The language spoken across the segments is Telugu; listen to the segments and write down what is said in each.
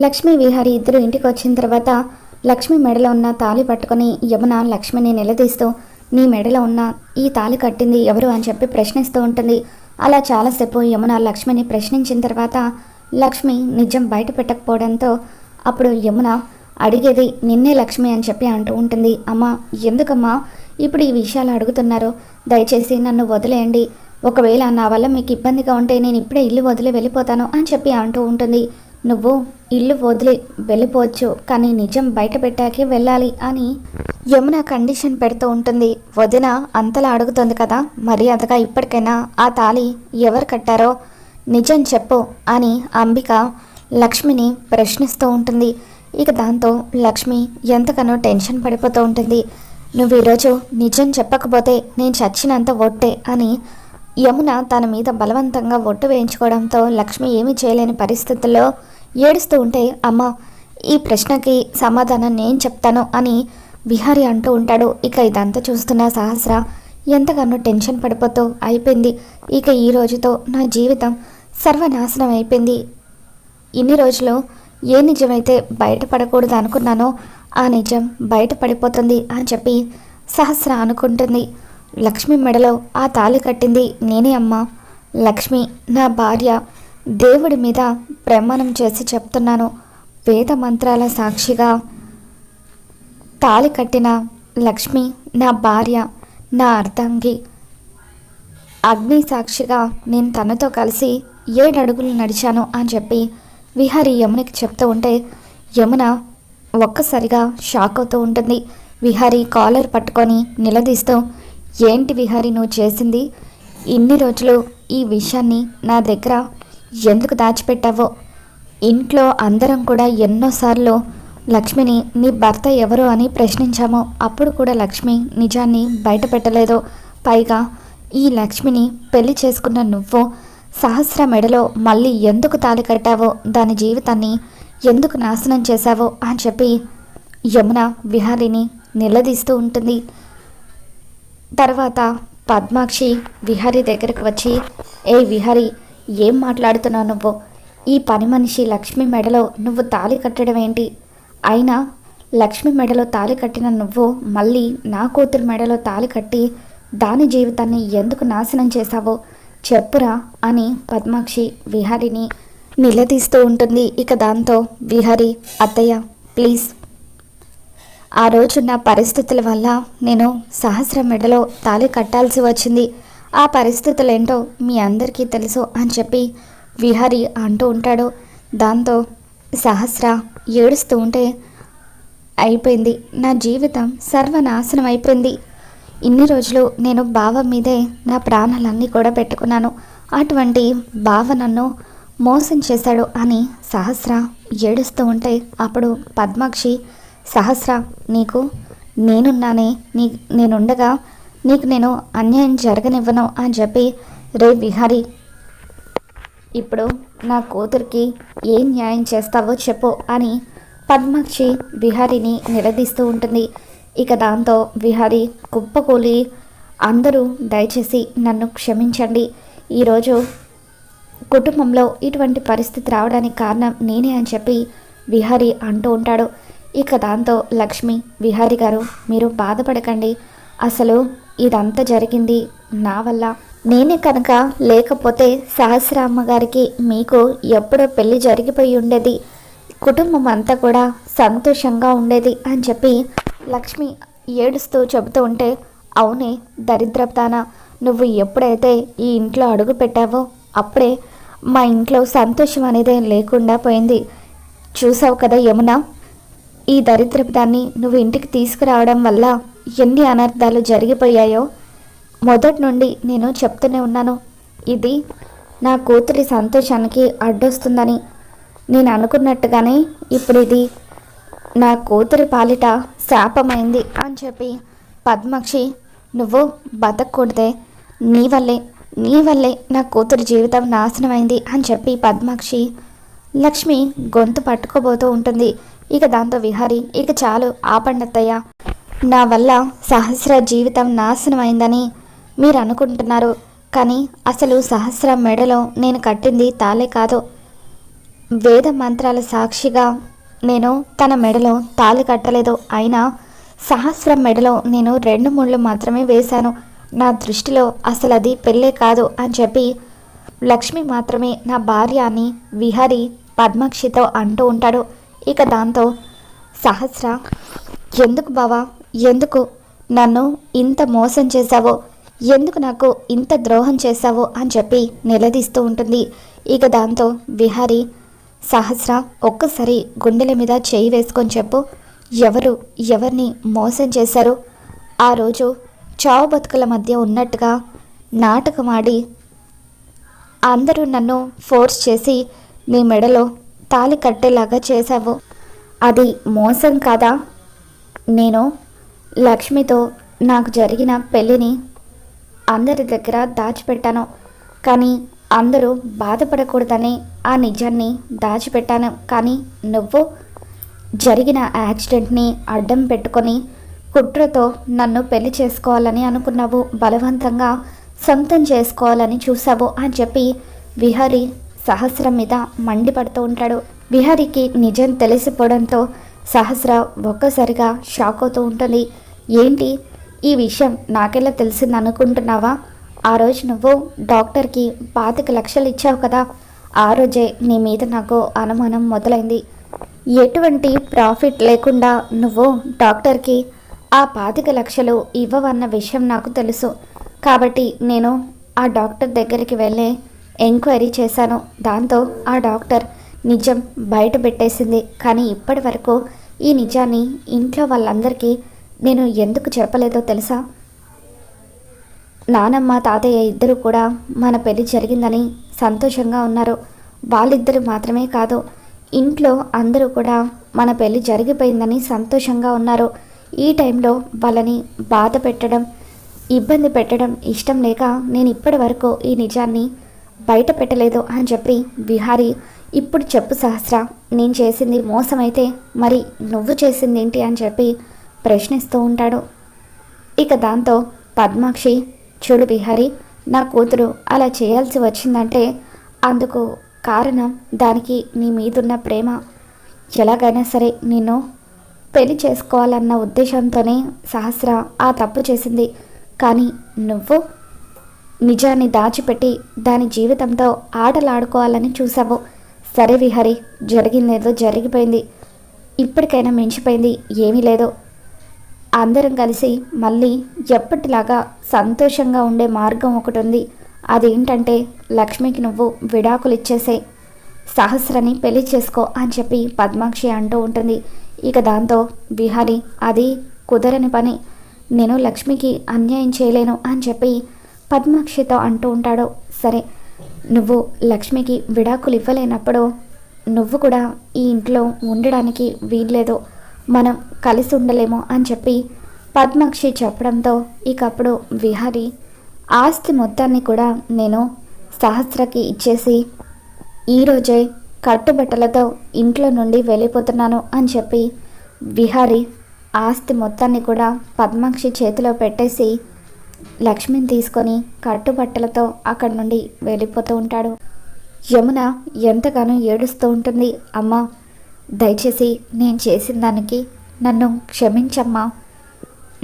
లక్ష్మి విహారి ఇద్దరు ఇంటికి వచ్చిన తర్వాత లక్ష్మి మెడలో ఉన్న తాళి పట్టుకొని యమున లక్ష్మిని నిలదీస్తూ నీ మెడలో ఉన్న ఈ తాళి కట్టింది ఎవరు అని చెప్పి ప్రశ్నిస్తూ ఉంటుంది. అలా చాలాసేపు యమున లక్ష్మిని ప్రశ్నించిన తర్వాత లక్ష్మి నిజం బయట పెట్టకపోవడంతో అప్పుడు యమున అడిగేది నిన్నే లక్ష్మి అని చెప్పి అంటూ ఉంటుంది. అమ్మా, ఎందుకమ్మా ఇప్పుడు ఈ విషయాలు అడుగుతున్నారు? దయచేసి నన్ను వదిలేయండి. ఒకవేళ నా వల్ల మీకు ఇబ్బందిగా ఉంటే నేను ఇప్పుడే ఇల్లు వదిలి వెళ్ళిపోతాను అని చెప్పి అంటూ ఉంటుంది. నువ్వు ఇల్లు వదిలి వెళ్ళిపోవచ్చు, కానీ నిజం బయట పెట్టాకే వెళ్ళాలి అని యమున కండిషన్ పెడుతూ ఉంటుంది. వదిన అంతలా అడుగుతుంది కదా, మర్యాదగా ఇప్పటికైనా ఆ తాళి ఎవరు కట్టారో నిజం చెప్పు అని అంబిక లక్ష్మిని ప్రశ్నిస్తూ ఉంటుంది. ఇక దాంతో లక్ష్మి ఎంతగానో టెన్షన్ పడిపోతూ ఉంటుంది. నువ్వు ఈరోజు నిజం చెప్పకపోతే నేను చచ్చినంత ఒట్టే అని యమున తన మీద బలవంతంగా ఒట్టు వేయించుకోవడంతో లక్ష్మి ఏమీ చేయలేని పరిస్థితుల్లో ఏడుస్తూ ఉంటే, అమ్మ ఈ ప్రశ్నకి సమాధానం నేను చెప్తాను అని విహారి అంటూ ఉంటాడు. ఇక ఇదంతా చూస్తున్న సహస్ర ఎంతగానో టెన్షన్ పడిపోతూ అయిపోయింది, ఇక ఈ రోజుతో నా జీవితం సర్వనాశనం అయిపోయింది. ఇన్ని రోజులు ఏ నిజమైతే బయటపడకూడదు అనుకున్నానో ఆ నిజం బయటపడిపోతుంది అని చెప్పి సహస్ర అనుకుంటుంది. లక్ష్మి మెడలో ఆ తాళి కట్టింది నేనే అమ్మా. లక్ష్మి నా భార్య. దేవుడి మీద ప్రమాణం చేసి చెప్తున్నాను, వేద మంత్రాల సాక్షిగా తాళి కట్టిన లక్ష్మి నా భార్య, నా అర్ధాంగి. అగ్ని సాక్షిగా నేను తనతో కలిసి 7 అడుగులు నడిచాను అని చెప్పి విహారి యమునకి చెప్తూ ఉంటే యమున ఒక్కసారిగా షాక్ అవుతూ ఉంటుంది. విహారి కాలర్ పట్టుకొని నిలదీస్తూ, ఏంటి విహారి నువ్వు చేసింది? ఇన్ని రోజులు ఈ విషయాన్ని నా దగ్గర ఎందుకు దాచిపెట్టావో? ఇంట్లో అందరం కూడా ఎన్నోసార్లు లక్ష్మిని నీ భర్త ఎవరు అని ప్రశ్నించాము, అప్పుడు కూడా లక్ష్మి నిజాన్ని బయట పెట్టలేదు. పైగా ఈ లక్ష్మిని పెళ్లి చేసుకున్న నువ్వు సహస్ర మెడలో మళ్ళీ ఎందుకు తాళి కట్టావో, దాని జీవితాన్ని ఎందుకు నాశనం చేశావో అని చెప్పి యమున విహారిని నిలదీస్తూ ఉంటుంది. తర్వాత పద్మాక్షి విహారి దగ్గరకు వచ్చి, ఏ విహారి, ఏం మాట్లాడుతున్నావు నువ్వు? ఈ పని మనిషి లక్ష్మి మెడలో నువ్వు తాళి కట్టడం ఏంటి? అయినా లక్ష్మి మెడలో తాళి కట్టిన నువ్వు మళ్ళీ నా కూతురు మెడలో తాళి కట్టి దాని జీవితాన్ని ఎందుకు నాశనం చేశావో చెప్పురా అని పద్మాక్షి విహారిని నిలదీస్తూ ఉంటుంది. ఇక దాంతో విహారి, అత్తయ్య ప్లీజ్, ఆ రోజు నా పరిస్థితుల వల్ల నేను సహస్ర మెడలో తాళి కట్టాల్సి వచ్చింది. ఆ పరిస్థితులు ఏంటో మీ అందరికీ తెలుసు అని చెప్పి విహారి అంటూ ఉంటాడు. దాంతో సహస్ర ఏడుస్తూ ఉంటే, అయిపోయింది, నా జీవితం సర్వనాశనం అయిపోయింది. ఇన్ని రోజులు నేను బావ మీదే నా ప్రాణాలన్నీ కూడా పెట్టుకున్నాను, అటువంటి బావ నన్ను మోసం చేశాడు అని సహస్ర ఏడుస్తూ ఉంటే అప్పుడు పద్మాక్షి, సహస్ర నీకు నేనున్నానే, నేనుండగా నీకు నేను అన్యాయం జరగనివ్వను అని చెప్పి, రే విహారి, ఇప్పుడు నా కూతురికి ఏం న్యాయం చేస్తావో చెప్పు అని పద్మాక్షి విహారిని నిలదీస్తూ ఉంటుంది. ఇక దాంతో విహారి కుప్పకూలి, అందరూ దయచేసి నన్ను క్షమించండి, ఈరోజు కుటుంబంలో ఇటువంటి పరిస్థితి రావడానికి కారణం నేనే అని చెప్పి విహారి అంటూ ఉంటాడు. ఇక దాంతో లక్ష్మి, విహారి గారు మీరు బాధపడకండి, అసలు ఇదంతా జరిగింది నా వల్ల. నేనే కనుక లేకపోతే సహస్రామ్మ గారికి మీకు ఎప్పుడో పెళ్లి జరిగిపోయి ఉండేది, కుటుంబం అంతా కూడా సంతోషంగా ఉండేది అని చెప్పి లక్ష్మి ఏడుస్తూ చెబుతూ ఉంటే, అవునే దరిద్రప్తాన, నువ్వు ఎప్పుడైతే ఈ ఇంట్లో అడుగు పెట్టావో అప్పుడే మా ఇంట్లో సంతోషం అనేదే లేకుండా పోయింది. చూసావు కదా యమున, ఈ దరిద్రపుదాన్ని నువ్వు ఇంటికి తీసుకురావడం వల్ల ఎన్ని అనర్థాలు జరిగిపోయాయో. మొదటి నుండి నేను చెప్తూనే ఉన్నాను, ఇది నా కూతురి సంతోషానికి అడ్డొస్తుందని. నేను అనుకున్నట్టుగానే ఇప్పుడు ఇది నా కూతురి పాలిట శాపమైంది అని చెప్పి పద్మాక్షి, నువ్వు బతకూడదే, నీ వల్లే నా కూతురి జీవితం నాశనమైంది అని చెప్పి పద్మాక్షి లక్ష్మి గొంతు పట్టుకోబోతూ ఉంటుంది. ఇక దాంతో విహారి, ఇక చాలు ఆపండత్తయ్య, నా వల్ల సహస్ర జీవితం నాశనం అయిందని మీరు అనుకుంటున్నారు, కానీ అసలు సహస్ర మెడలో నేను కట్టింది తాళే కాదు, వేద మంత్రాల సాక్షిగా నేను తన మెడలో తాళి కట్టలేదు. అయినా సహస్రం మెడలో నేను 2 ముళ్ళు మాత్రమే వేశాను. నా దృష్టిలో అసలు అది పెళ్ళే కాదు అని చెప్పి లక్ష్మి మాత్రమే నా భార్య అని విహారి పద్మాక్షితో అంటూ ఉంటాడు. ఇక దాంతో సహస్ర, ఎందుకు బావా, ఎందుకు నన్ను ఇంత మోసం చేశావో, ఎందుకు నాకు ఇంత ద్రోహం చేశావో అని చెప్పి నిలదీస్తూ ఉంటుంది. ఇక దాంతో విహారి, సహస్ర ఒక్కసారి గుండెల మీద చేయి వేసుకొని చెప్పు, ఎవరిని మోసం చేశారు? ఆ రోజు చావు బతుకుల మధ్య ఉన్నట్టుగా నాటకమాడి అందరూ నన్ను ఫోర్స్ చేసి నీ మెడలో తాళి కట్టేలాగా చేశావు. అది మోసం కాదా? నేను లక్ష్మితో నాకు జరిగిన పెళ్ళిని అందరి దగ్గర దాచిపెట్టాను, కానీ అందరూ బాధపడకూడదని ఆ నిజాన్ని దాచిపెట్టాను. కానీ నువ్వు జరిగిన యాక్సిడెంట్ని అడ్డం పెట్టుకొని కుట్రతో నన్ను పెళ్లి చేసుకోవాలని అనుకున్నావు, బలవంతంగా సొంతం చేసుకోవాలని చూసావు అని చెప్పి విహారి సహస్ర మీద మండిపడుతూ ఉంటాడు. విహారికి నిజం తెలిసిపోవడంతో సహస్ర ఒక్కసారిగా షాక్ అవుతూ ఉంటుంది. ఏంటి ఈ విషయం నాకెలా తెలిసింది అనుకుంటున్నావా? ఆ రోజు నువ్వు డాక్టర్కి 25 లక్షలు ఇచ్చావు కదా, ఆ రోజే నీ మీద నాకు అనుమానం మొదలైంది. ఎటువంటి ప్రాఫిట్ లేకుండా నువ్వు డాక్టర్కి ఆ 25 లక్షలు ఇవ్వవన్న విషయం నాకు తెలుసు. కాబట్టి నేను ఆ డాక్టర్ దగ్గరికి వెళ్ళి ఎంక్వైరీ చేశాను. దాంతో ఆ డాక్టర్ నిజం బయట పెట్టేసింది. కానీ ఇప్పటి వరకు ఈ నిజాన్ని ఇంట్లో వాళ్ళందరికీ నేను ఎందుకు చెప్పలేదో తెలుసా? నానమ్మ తాతయ్య ఇద్దరు కూడా మన పెళ్లి జరిగిందని సంతోషంగా ఉన్నారు. వాళ్ళిద్దరు మాత్రమే కాదు, ఇంట్లో అందరూ కూడా మన పెళ్లి జరిగిపోయిందని సంతోషంగా ఉన్నారు. ఈ టైంలో వాళ్ళని బాధ పెట్టడం, ఇబ్బంది పెట్టడం ఇష్టం లేక నేను ఇప్పటి వరకు ఈ నిజాన్ని బయట పెట్టలేదు అని చెప్పి విహారి, ఇప్పుడు చెప్పు సహస్ర, నేను చేసింది మోసమైతే మరి నువ్వు చేసింది ఏంటి అని చెప్పి ప్రశ్నిస్తూ ఉంటాడు. ఇక దాంతో పద్మాక్షి, చూడు విహారి, నా కూతురు అలా చేయాల్సి వచ్చిందంటే అందుకు కారణం దానికి నీ మీదున్న ప్రేమ. ఎలాగైనా సరే నిన్ను పెళ్లి చేసుకోవాలన్న ఉద్దేశంతోనే సహస్ర ఆ తప్పు చేసింది. కానీ నువ్వు నిజాన్ని దాచిపెట్టి దాని జీవితంతో ఆటలాడుకోవాలని చూసావు. సరే విహారి, జరిగిందేదో జరిగిపోయింది, ఇప్పటికైనా మించిపోయింది ఏమీ లేదు. అందరం కలిసి మళ్ళీ ఎప్పటిలాగా సంతోషంగా ఉండే మార్గం ఒకటి ఉంది. అదేంటంటే లక్ష్మికి నువ్వు విడాకులు ఇచ్చేసే, సహస్రని పెళ్లి చేసుకో అని చెప్పి పద్మాక్షి అంటూ ఉంటుంది. ఇక దాంతో విహారి, అది కుదరని పని, నేను లక్ష్మికి అన్యాయం చేయలేను అని చెప్పి పద్మాక్షితో అంటూ ఉంటాడు. సరే, నువ్వు లక్ష్మికి విడాకులు ఇవ్వలేనప్పుడు నువ్వు కూడా ఈ ఇంట్లో ఉండడానికి వీల్లేదు, మనం కలిసి ఉండలేము అని చెప్పి పద్మాక్షి చెప్పడంతో ఇకప్పుడు విహారి ఆస్తి మొత్తాన్ని కూడా నేను సహస్రకి ఇచ్చేసి ఈరోజే కట్టుబట్టలతో ఇంట్లో నుండి వెళ్ళిపోతున్నాను అని చెప్పి విహారి ఆస్తి మొత్తాన్ని కూడా పద్మాక్షి చేతిలో పెట్టేసి లక్ష్మిని తీసుకొని కట్టుబట్టలతో అక్కడి నుండి వెళ్ళిపోతూ ఉంటాడు. యమున ఎంతగానో ఏడుస్తూ ఉంటుంది. అమ్మా, దయచేసి నేను చేసిన దానికి నన్ను క్షమించమ్మా.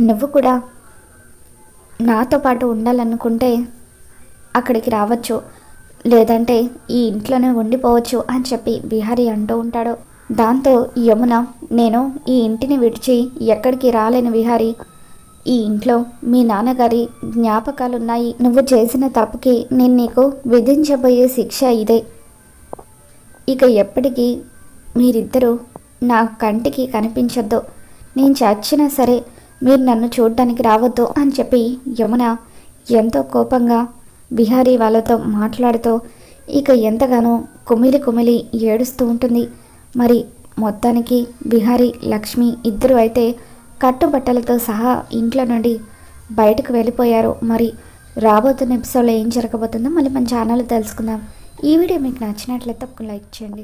నువ్వు కూడా నాతో పాటు ఉండాలనుకుంటే అక్కడికి రావచ్చు, లేదంటే ఈ ఇంట్లోనే ఉండిపోవచ్చు అని చెప్పి విహారీ అంటూ ఉంటాడు. దాంతో యమున, నేను ఈ ఇంటిని విడిచి ఎక్కడికి రాలేను విహారీ, ఈ ఇంట్లో మీ నాన్నగారి జ్ఞాపకాలున్నాయి. నువ్వు చేసిన తప్పుకి నేను నీకు విధించబోయే శిక్ష ఇదే. ఇక ఎప్పటికీ మీరిద్దరూ నా కంటికి కనిపించొద్దు, నేను చచ్చినా సరే మీరు నన్ను చూడడానికి రావద్దు అని చెప్పి యమున ఎంతో కోపంగా విహారీ వాళ్ళతో మాట్లాడుతూ ఇక ఎంతగానో కుమిలి ఏడుస్తూ ఉంటుంది. మరి మొత్తానికి విహారీ లక్ష్మి ఇద్దరు అయితే కట్టుబట్టలతో సహా ఇంట్లో నుండి బయటకు వెళ్ళిపోయారు. మరి రాబోతున్న ఎపిసోడ్లో ఏం జరగబోతుందో మళ్ళీ మన ఛానల్లో తెలుసుకుందాం. ఈ వీడియో మీకు నచ్చినట్లయితే ఒక లైక్ చేయండి.